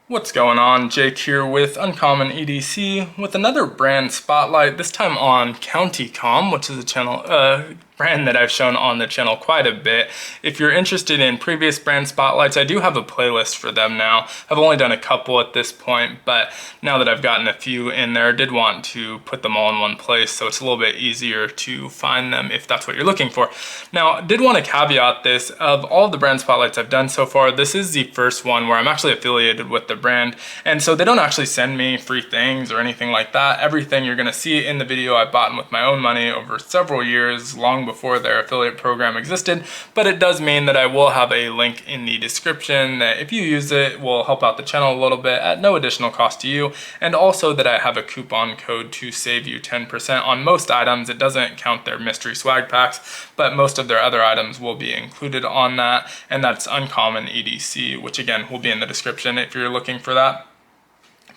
What's going on? Jake here with Uncommon EDC with another brand spotlight, this time on CountyComm, which is a channel, brand that I've shown on the channel quite a bit. If you're interested in previous brand spotlights, I do have a playlist for them now. I've only done a couple at this point, but now that I've gotten a few in there, I did want to put them all in one place so it's a little bit easier to find them if that's what you're looking for. Now, I did want to caveat this, of all the brand spotlights I've done so far, this is the first one where I'm actually affiliated with the brand, and so they don't actually send me free things or anything like that. Everything you're going to see in the video I bought with my own money over several years, long before their affiliate program existed, but it does mean that I will have a link in the description that if you use it will help out the channel a little bit at no additional cost to you, and also that I have a coupon code to save you 10% on most items. It doesn't count their mystery swag packs, but most of their other items will be included on that, and that's Uncommon EDC, which again will be in the description if you're looking for that.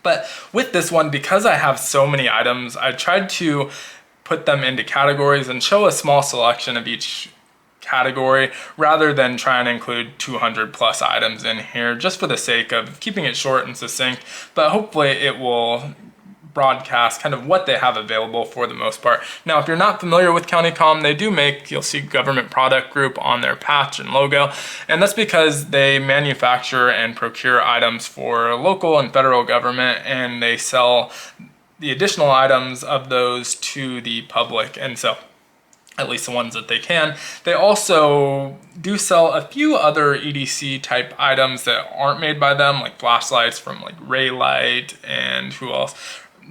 But with this one, because I have so many items, I tried to put them into categories and show a small selection of each category rather than trying to include 200 plus items in here, just for the sake of keeping it short and succinct. But hopefully it will broadcast kind of what they have available for the most part. Now, if you're not familiar with CountyComm, they do make, you'll see Government Product Group on their patch and logo, and that's because they manufacture and procure items for local and federal government, and they sell the additional items of those to the public, and so at least the ones that they can. They also do sell a few other EDC type items that aren't made by them, like flashlights from like Raylight, and who else?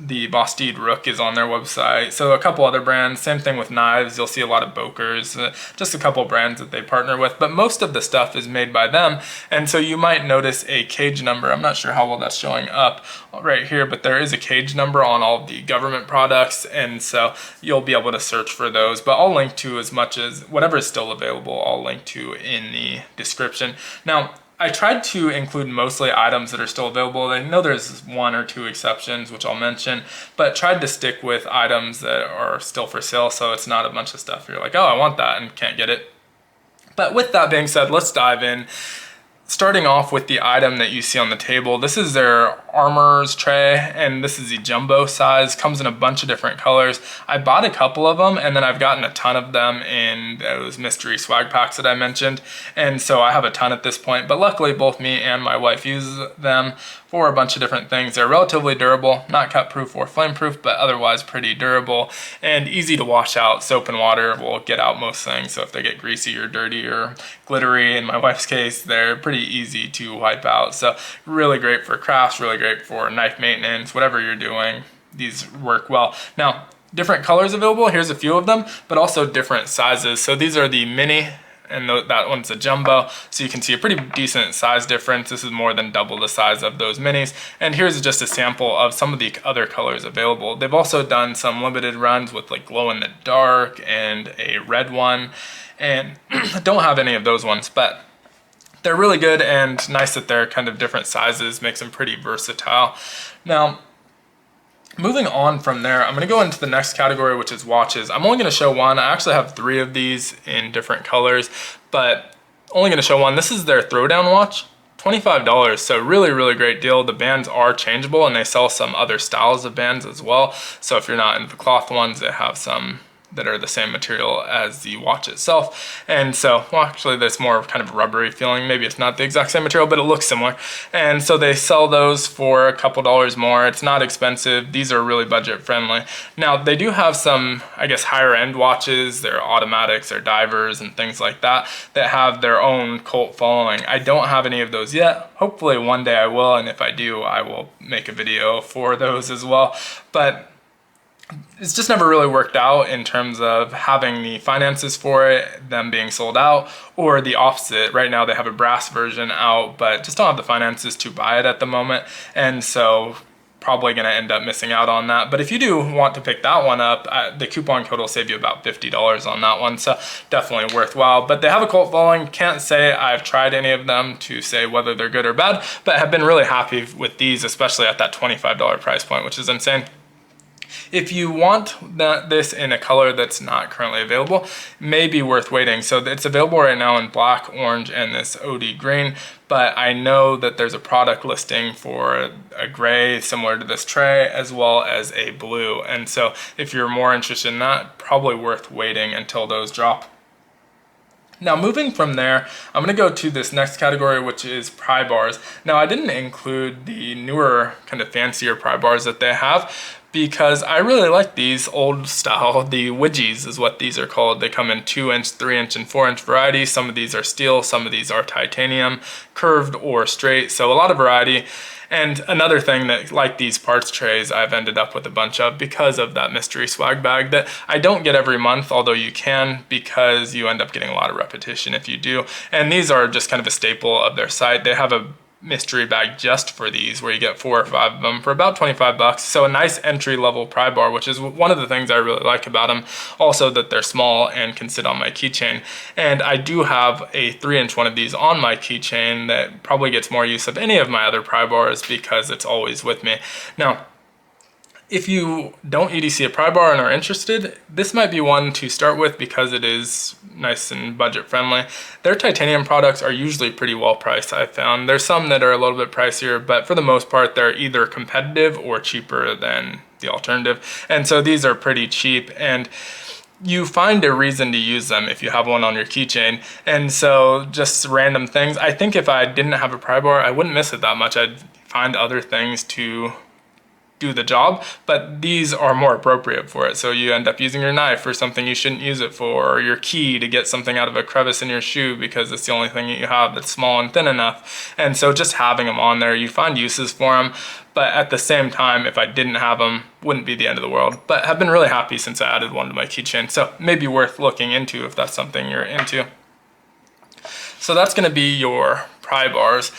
The Bastide Rook is on their website. So a couple other brands, same thing with knives. You'll see a lot of Bokers, just a couple brands that they partner with, but most of the stuff is made by them. And so you might notice a cage number. I'm not sure how well that's showing up right here, but there is a cage number on all of the government products. And so you'll be able to search for those, but I'll link to as much as whatever is still available, I'll link to in the description. Now, I tried to include mostly items that are still available. I know there's one or two exceptions, which I'll mention, but tried to stick with items that are still for sale, so it's not a bunch of stuff you're like, oh, I want that, and can't get it. But with that being said, let's dive in. Starting off with the item that you see on the table, this is their armor's tray, and this is the jumbo size. Comes in a bunch of different colors. I bought a couple of them, and then I've gotten a ton of them in those mystery swag packs that I mentioned, and so I have a ton at this point, but luckily both me and my wife use them for a bunch of different things. They're relatively durable, not cut proof or flame proof, but otherwise pretty durable and easy to wash out. Soap and water will get out most things, so if they get greasy or dirty or glittery, in my wife's case, they're pretty easy to wipe out. So really great for crafts, really great for knife maintenance, whatever you're doing, these work well. Now, different colors available, here's a few of them, but also different sizes. So these are the mini, and that one's a jumbo, so you can see a pretty decent size difference. This is more than double the size of those minis, and here's just a sample of some of the other colors available. They've also done some limited runs with like glow in the dark and a red one, and don't have any of those ones, but they're really good and nice that they're kind of different sizes, makes them pretty versatile. Now, moving on from there, I'm going to go into the next category, which is watches. I'm only going to show one. I actually have 3 of these in different colors, but only going to show one. This is their Throwdown watch, $25, so really, really great deal. The bands are changeable, and they sell some other styles of bands as well. So if you're not into the cloth ones, they have some that are the same material as the watch itself, and so, well, actually there's more kind of rubbery feeling. Maybe it's not the exact same material, but it looks similar, and so they sell those for a couple dollars more. It's not expensive. These are really budget friendly. Now, they do have some, I guess, higher end watches. They're automatics, they're divers and things like that have their own cult following. I don't have any of those yet. Hopefully one day I will, and if I do, I will make a video for those as well. But it's just never really worked out in terms of having the finances for it, them being sold out, or the opposite. Right now they have a brass version out, but just don't have the finances to buy it at the moment, and so probably going to end up missing out on that. But if you do want to pick that one up, the coupon code will save you about $50 on that one, so definitely worthwhile. But they have a cult following. Can't say I've tried any of them to say whether they're good or bad, but have been really happy with these, especially at that $25 price point, which is insane. If you want this in a color that's not currently available, it may be worth waiting. So it's available right now in black, orange, and this OD green, but I know that there's a product listing for a gray similar to this tray, as well as a blue. And so if you're more interested in that, probably worth waiting until those drop. Now moving from there, I'm going to go to this next category, which is pry bars. Now I didn't include the newer, kind of fancier pry bars that they have, because I really like these old style. The Widgets is what these are called. They come in 2-inch, 3-inch, and 4-inch variety. Some of these are steel, some of these are titanium, curved or straight, so a lot of variety. And another thing that, like these parts trays, I've ended up with a bunch of because of that mystery swag bag that I don't get every month, although you can, because you end up getting a lot of repetition if you do. And these are just kind of a staple of their site. They have a mystery bag just for these where you get 4 or 5 of them for about 25 bucks. So a nice entry level pry bar, which is one of the things I really like about them. Also that they're small and can sit on my keychain. And I do have a 3-inch one of these on my keychain that probably gets more use of any of my other pry bars because it's always with me. Now, if you don't EDC a pry bar and are interested, this might be one to start with because it is nice and budget friendly. Their titanium products are usually pretty well priced, I've found. There's some that are a little bit pricier, but for the most part, they're either competitive or cheaper than the alternative. And so these are pretty cheap, and you find a reason to use them if you have one on your keychain. And so just random things. I think if I didn't have a pry bar, I wouldn't miss it that much. I'd find other things to do the job, but these are more appropriate for it. So you end up using your knife for something you shouldn't use it for, or your key to get something out of a crevice in your shoe because it's the only thing that you have that's small and thin enough. And so just having them on there, you find uses for them, but at the same time, if I didn't have them, wouldn't be the end of the world. But have been really happy since I added one to my keychain. So maybe worth looking into if that's something you're into. So that's gonna be your pry bars.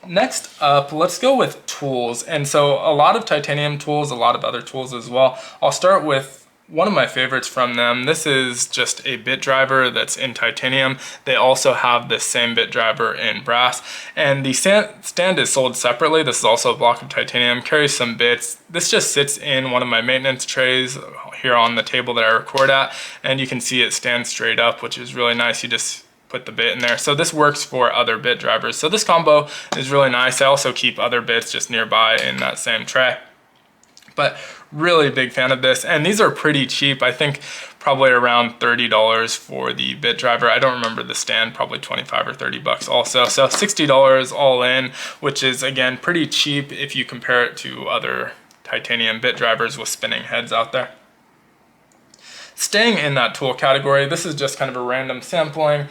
Next up, let's go with tools. And so a lot of titanium tools, a lot of other tools as well. I'll start with one of my favorites from them. This is just a bit driver that's in titanium. They also have this same bit driver in brass. And the stand is sold separately. This is also a block of titanium, carries some bits. This just sits in one of my maintenance trays here on the table that I record at. And you can see it stands straight up, which is really nice. You just put the bit in there. So this works for other bit drivers. So this combo is really nice. I also keep other bits just nearby in that same tray. But really big fan of this. And these are pretty cheap. I think probably around $30 for the bit driver. I don't remember the stand, probably 25 or 30 bucks also. So $60 all in, which is again pretty cheap if you compare it to other titanium bit drivers with spinning heads out there. Staying in that tool category, this is just kind of a random sampling.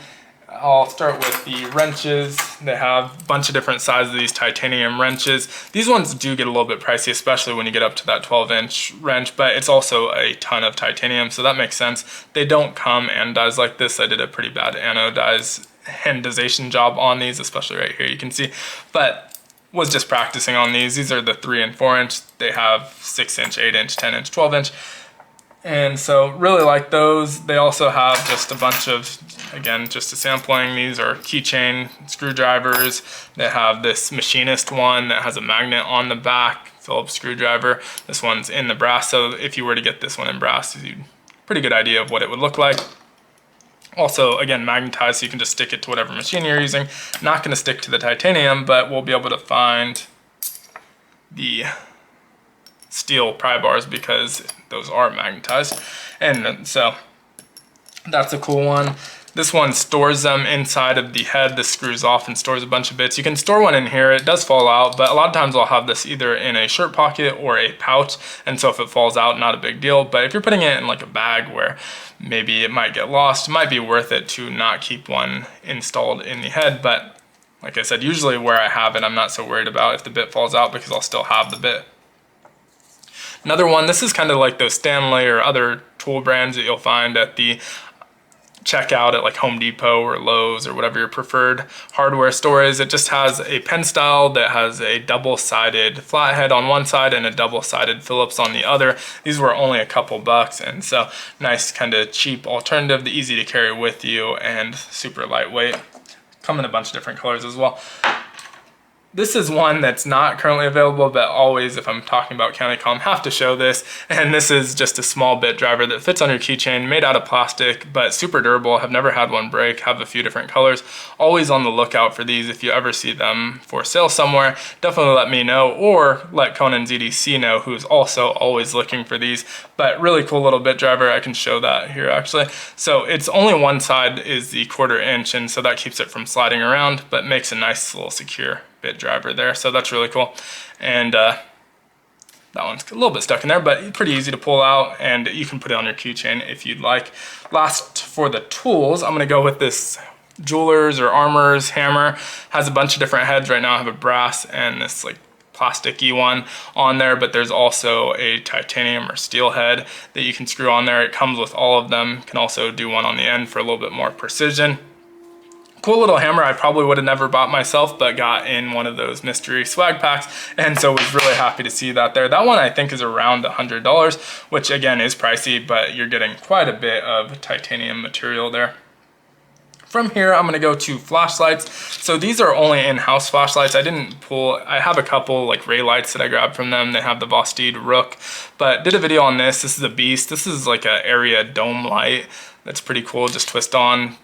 I'll start with the wrenches. They have a bunch of different sizes of these titanium wrenches. These ones do get a little bit pricey, especially when you get up to that 12-inch wrench, but it's also a ton of titanium, so that makes sense. They don't come anodized like this. I did a pretty bad anodization job on these, especially right here, you can see, but was just practicing on these. These are the 3 and 4-inch. They have 6-inch, 8-inch, 10-inch, 12-inch. And so really like those. They also have just a bunch of, again, just a sampling. These are keychain screwdrivers. They have this machinist one that has a magnet on the back, Phillips screwdriver. This one's in the brass, so if you were to get this one in brass, you'd pretty good idea of what it would look like. Also, again, magnetized, so you can just stick it to whatever machine you're using. Not gonna stick to the titanium, but we'll be able to find the steel pry bars because those are magnetized. And so that's a cool one. This one stores them inside of the head. This screws off and stores a bunch of bits. You can store one in here. It does fall out, but a lot of times I'll have this either in a shirt pocket or a pouch. And so if it falls out, not a big deal. But if you're putting it in like a bag where maybe it might get lost, it might be worth it to not keep one installed in the head. But like I said, usually where I have it, I'm not so worried about if the bit falls out because I'll still have the bit. Another one, this is kind of like those Stanley or other tool brands that you'll find at the checkout at like Home Depot or Lowe's or whatever your preferred hardware store is. It just has a pen style that has a double-sided flathead on one side and a double-sided Phillips on the other. These were only a couple bucks, and so nice kind of cheap alternative, easy to carry with you and super lightweight. Come in a bunch of different colors as well. This is one that's not currently available, but always, if I'm talking about CountyComm, have to show this. And this is just a small bit driver that fits on your keychain, made out of plastic, but super durable. Have never had one break, have a few different colors. Always on the lookout for these. If you ever see them for sale somewhere, definitely let me know, or let Conan's EDC know, who's also always looking for these. But really cool little bit driver. I can show that here actually. So it's only one side is the 1/4 inch, and so that keeps it from sliding around, but makes a nice little secure bit driver there, so that's really cool. And that one's a little bit stuck in there, but pretty easy to pull out, and you can put it on your keychain if you'd like. Last, for the tools, I'm gonna go with this jeweler's or armorer's hammer. Has a bunch of different heads. Right now I have a brass and this like plasticky one on there, but there's also a titanium or steel head that you can screw on there. It comes with all of them. Can also do one on the end for a little bit more precision. Cool little hammer. I probably would have never bought myself, but got in one of those mystery swag packs, and so was really happy to see that there. That one I think is around $100, which again is pricey, but you're getting quite a bit of titanium material there. From here, I'm gonna go to flashlights. So these are only in-house flashlights. I have a couple like ray lights that I grabbed from them. They have the Vostede Rook, but did a video on this. This is a beast. This is like a area dome light. That's pretty cool. Just twist on,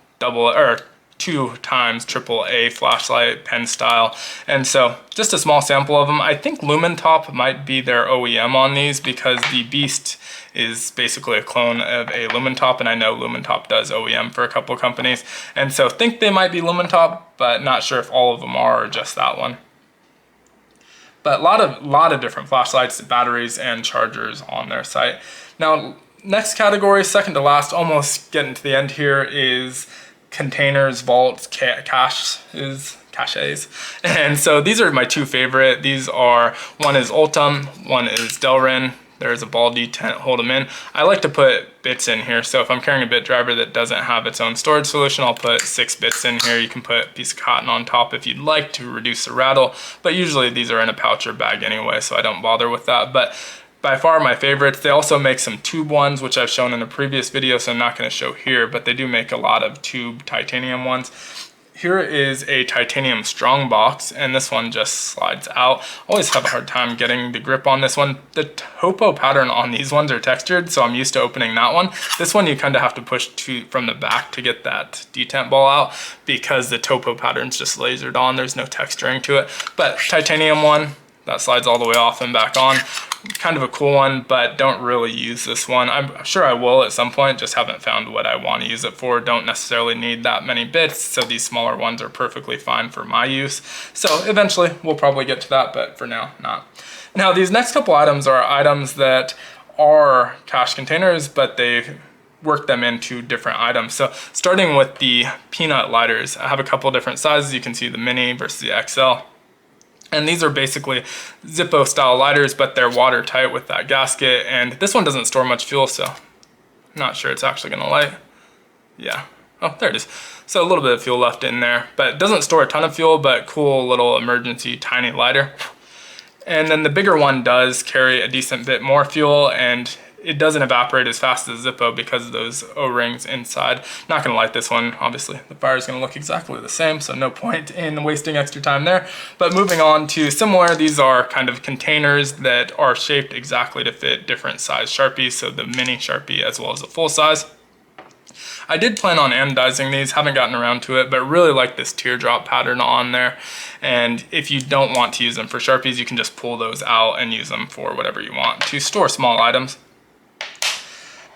2 times AAA flashlight, pen style. And so just a small sample of them. I think Lumentop might be their OEM on these, because the Beast is basically a clone of a Lumentop, and I know Lumentop does OEM for a couple of companies. And so think they might be Lumentop, but not sure if all of them are or just that one. But a lot of different flashlights, batteries, and chargers on their site. Now, next category, second to last, almost getting to the end here, is containers, vaults, caches. And so these are my two favorite. These are, one is Ultim, one is Delrin. There's a ball detent, hold them in. I like to put bits in here. So if I'm carrying a bit driver that doesn't have its own storage solution, I'll put 6 bits in here. You can put a piece of cotton on top if you'd like to reduce the rattle, but usually these are in a pouch or bag anyway, so I don't bother with that. But by far my favorites. They also make some tube ones, which I've shown in a previous video, so I'm not going to show here, but they do make a lot of tube titanium ones. Here is a titanium strong box, and this one just slides out. Always have a hard time getting the grip on this one. The topo pattern on these ones are textured, so I'm used to opening that one. This one you kind of have to push from the back to get that detent ball out, because the topo pattern's just lasered on. There's no texturing to it. But titanium one, that slides all the way off and back on. Kind of a cool one, but don't really use this one. I'm sure I will at some point, just haven't found what I want to use it for. Don't necessarily need that many bits, so these smaller ones are perfectly fine for my use. So eventually we'll probably get to that, but for now, not. Now these next couple items are items that are cache containers, but they've work them into different items. So starting with the peanut lighters, I have a couple different sizes. You can see the mini versus the XL. And these are basically Zippo style lighters, but they're watertight with that gasket. And this one doesn't store much fuel, so I'm not sure it's actually gonna light. Yeah, oh, there it is. So a little bit of fuel left in there, but it doesn't store a ton of fuel, but cool little emergency tiny lighter. And then the bigger one does carry a decent bit more fuel, and it doesn't evaporate as fast as Zippo because of those O-rings inside. Not gonna light this one, obviously. The fire is gonna look exactly the same, so no point in wasting extra time there. But moving on to similar, these are kind of containers that are shaped exactly to fit different size Sharpies, so the mini Sharpie as well as the full size. I did plan on anodizing these, haven't gotten around to it, but really like this teardrop pattern on there. And if you don't want to use them for Sharpies, you can just pull those out and use them for whatever you want to store small items.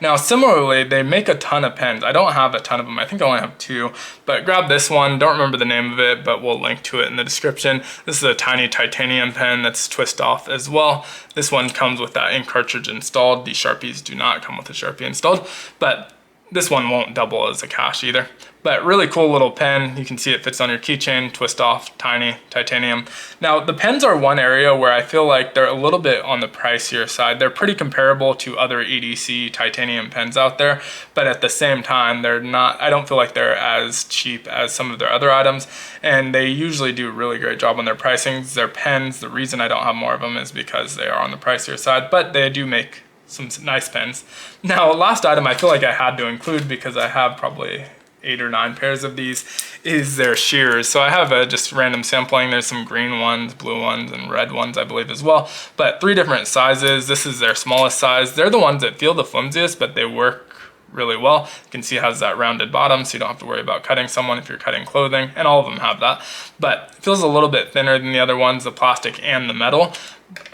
Now similarly, they make a ton of pens. I don't have a ton of them, I think I only have 2, but grab this one, don't remember the name of it, but we'll link to it in the description. This is a tiny titanium pen that's twist off as well. This one comes with that ink cartridge installed. The Sharpies do not come with a Sharpie installed, but this one won't double as a cache either. But really cool little pen. You can see it fits on your keychain, twist off, tiny, titanium. Now the pens are one area where I feel like they're a little bit on the pricier side. They're pretty comparable to other EDC titanium pens out there, but at the same time, they're not, I don't feel like they're as cheap as some of their other items, and they usually do a really great job on their pricings. Their pens, the reason I don't have more of them is because they are on the pricier side, but they do make some nice pens. Now, last item I feel like I had to include because I have probably 8 or 9 pairs of these, is their shears. So I have a just random sampling. There's some green ones, blue ones, and red ones, I believe, as well. But 3 different sizes. This is their smallest size. They're the ones that feel the flimsiest, but they work really well. You can see it has that rounded bottom, so you don't have to worry about cutting someone if you're cutting clothing, and all of them have that. But it feels a little bit thinner than the other ones, the plastic and the metal.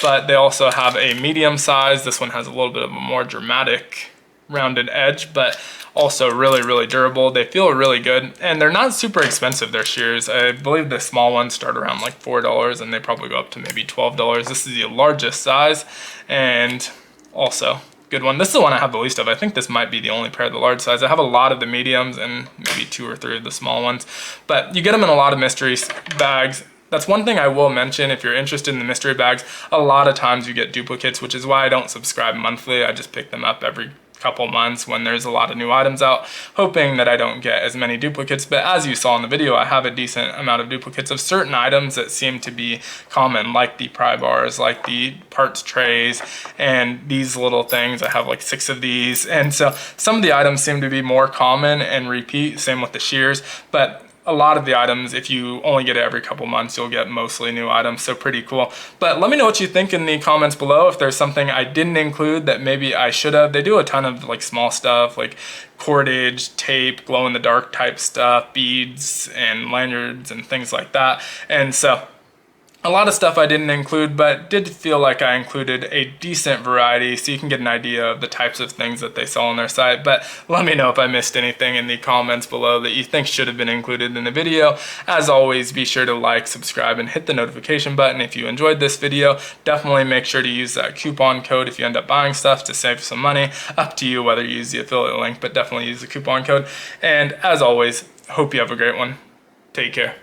But they also have a medium size. This one has a little bit of a more dramatic rounded edge, but also really, really durable. They feel really good, and they're not super expensive, their shears. I believe the small ones start around like $4, and they probably go up to maybe $12. This is the largest size, and also good one. This is the one I have the least of. I think this might be the only pair of the large size. I have a lot of the mediums and maybe 2 or 3 of the small ones, but you get them in a lot of mystery bags. That's one thing I will mention. If you're interested in the mystery bags, a lot of times you get duplicates, which is why I don't subscribe monthly. I just pick them up every couple months when there's a lot of new items out, hoping that I don't get as many duplicates. But as you saw in the video, I have a decent amount of duplicates of certain items that seem to be common, like the pry bars, like the parts trays, and these little things. I have like 6 of these, and so some of the items seem to be more common and repeat. Same with the shears, but a lot of the items, if you only get it every couple months, you'll get mostly new items, so pretty cool. But let me know what you think in the comments below. If there's something I didn't include that maybe I should have. They do a ton of like small stuff like cordage, tape, glow-in-the-dark type stuff, beads and lanyards and things like that. And so a lot of stuff I didn't include, but did feel like I included a decent variety so you can get an idea of the types of things that they sell on their site. But let me know if I missed anything in the comments below that you think should have been included in the video. As always, be sure to like, subscribe, and hit the notification button if you enjoyed this video. Definitely make sure to use that coupon code if you end up buying stuff to save some money. Up to you whether you use the affiliate link, but definitely use the coupon code. And as always, hope you have a great one. Take care.